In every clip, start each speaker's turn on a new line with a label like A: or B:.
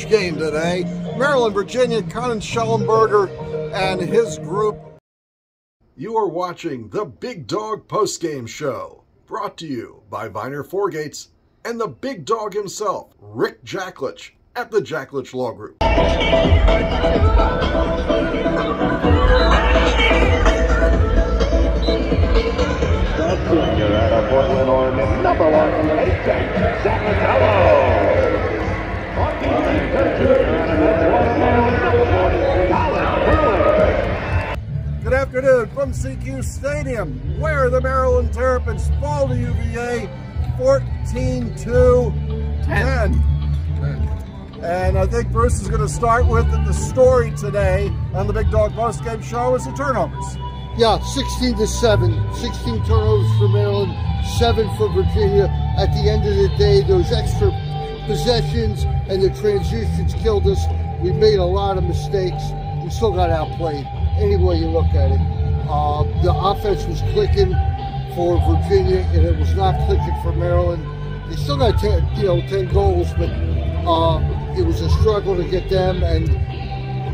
A: huge game today. Maryland, Virginia, Conan Schellenberger and his group. You are watching the Big Dog postgame show, brought to you by Viener Forgates and the Big Dog himself, Rick Jacklich, at the Jacklich Law Group.
B: Junior out of Portland, Oregon, number 1 in the nation, Sacramento.
A: Good afternoon from CQ Stadium, where the Maryland Terrapins fall to UVA 14-10. And I think Bruce is going to start with the story today on the Big Dog postgame show is the turnovers.
C: Yeah, 16-7, 16 turnovers for Maryland, 7 for Virginia. At the end of the day, those extra possessions and the transitions killed us. We made a lot of mistakes. We still got outplayed. Any way you look at it, the offense was clicking for Virginia, and it was not clicking for Maryland. They still got 10 goals, but it was a struggle to get them, and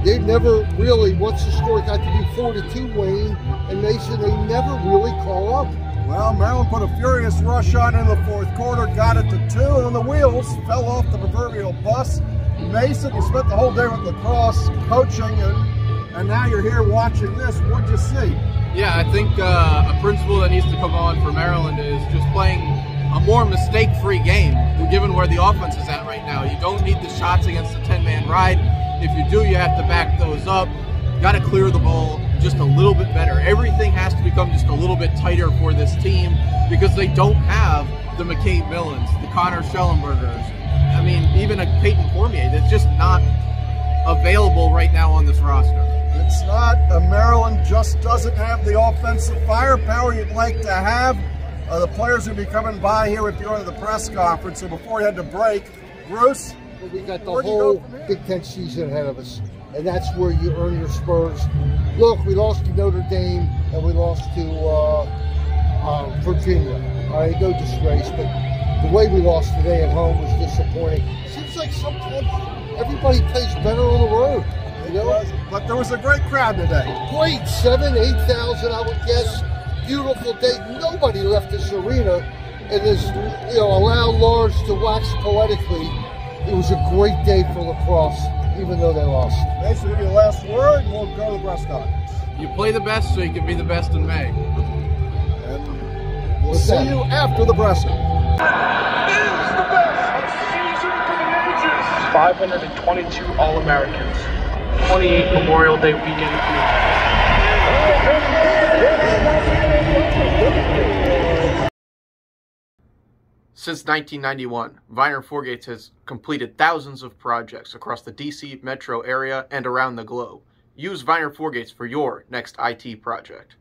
C: they never really, once the score got to be 4-2, Wayne and Mason, they never really call up.
A: Well, Maryland put a furious rush on in the fourth quarter, got it to 2, and then the wheels fell off the proverbial bus. Mason, you spent the whole day with lacrosse coaching, and now you're here watching this. What'd you see?
D: Yeah, I think a principle that needs to come on for Maryland is just playing a more mistake-free game, given where the offense is at right now. You don't need the shots against the 10-man ride. If you do, you have to back those up. You got to clear the ball just a little bit better. Everything has to become just a little bit tighter for this team because they don't have the McCabe Millens, the Connor Schellenbergers. I mean, even a Peyton Cormier that's just not available right now on this roster.
A: It's not. Maryland just doesn't have the offensive firepower you'd like to have. The players will be coming by here with you on the press conference. So before we had to break, Bruce,
C: well, we got the whole Big Ten season ahead of us, and that's where you earn your spurs. Look, we lost to Notre Dame and we lost to Virginia. All right, no disgrace, but the way we lost today at home was disappointing. Seems like sometimes everybody plays better on the road. You know?
A: But there was a great crowd today.
C: Great, 7,000 to 8,000, I would guess. Beautiful day. Nobody left this arena and is, allowed Lars to wax poetically. It was a great day for lacrosse, even though they lost.
A: Mason, give you the last word, and we'll go to the press conference.
D: You play the best so you can be the best in May.
A: And we'll see you after the press conference.
B: Is the best season for the ages. 522 All-Americans. 28 Memorial Day weekend.
D: Since 1991, Viener Forgates has completed thousands of projects across the DC metro area and around the globe. Use Viener Forgates for your next IT project.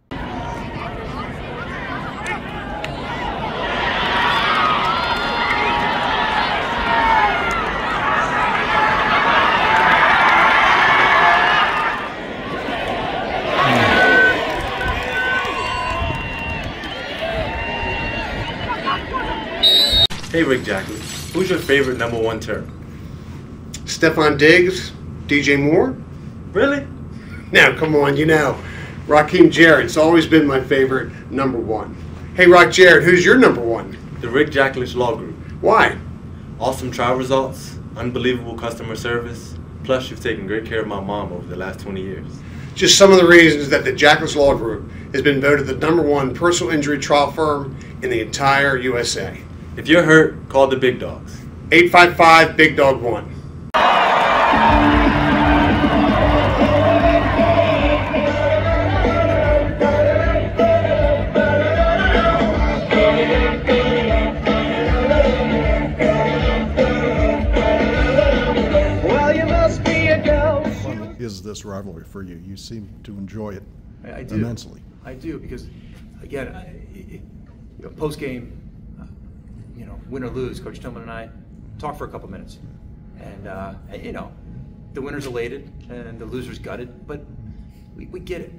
E: Hey Rick Jacklich, who's your favorite #1 Terp?
F: Stephon Diggs, DJ Moore.
E: Really?
F: Now, come on, Raheem Jarrett's always been my favorite #1. Hey, Rock Jarrett, who's your #1?
E: The Rick Jacklich Law Group.
F: Why?
E: Awesome trial results, unbelievable customer service, plus you've taken great care of my mom over the last 20 years.
F: Just some of the reasons that the Jacklich Law Group has been voted the #1 personal injury trial firm in the entire USA.
E: If you're hurt, call the Big Dogs.
F: 855-BIG-DOG-1.
B: Well, you must be a girl.
A: Is this rivalry for you? You seem to enjoy it
G: I do.
A: immensely.
G: I do because, again, post game, win or lose, Coach Tillman and I talk for a couple minutes, and the winner's elated and the loser's gutted, but we get it.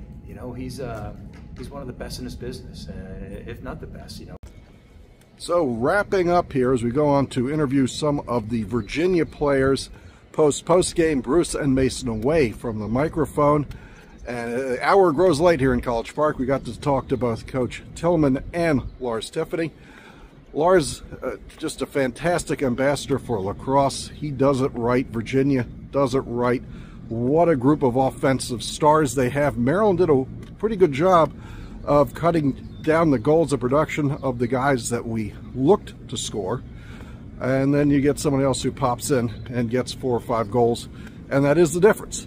G: He's one of the best in his business, if not the best.
A: So wrapping up here as we go on to interview some of the Virginia players post-game, Bruce and Mason away from the microphone. And the hour grows late here in College Park. We got to talk to both Coach Tillman and Lars Tiffany. Lars, just a fantastic ambassador for lacrosse. He does it right. Virginia does it right. What a group of offensive stars they have. Maryland did a pretty good job of cutting down the goals of production of the guys that we looked to score. And then you get someone else who pops in and gets 4 or 5 goals, and that is the difference.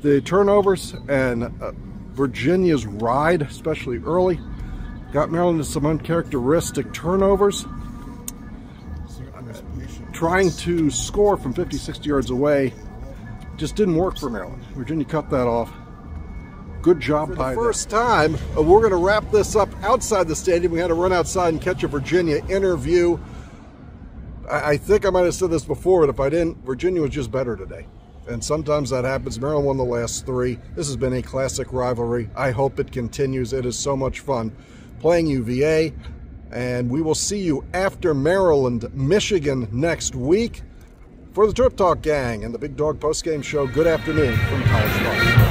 A: The turnovers and Virginia's ride, especially early, got Maryland into some uncharacteristic turnovers. Trying to score from 50, 60 yards away just didn't work for Maryland. Virginia cut that off. Good job by them. For the first time, we're going to wrap this up outside the stadium. We had to run outside and catch a Virginia interview. I think I might have said this before, but if I didn't, Virginia was just better today. And sometimes that happens. Maryland won the last 3. This has been a classic rivalry. I hope it continues. It is so much fun playing UVA. And we will see you after Maryland, Michigan next week. For the Trip Talk gang and the Big Dog postgame show, good afternoon from College Park.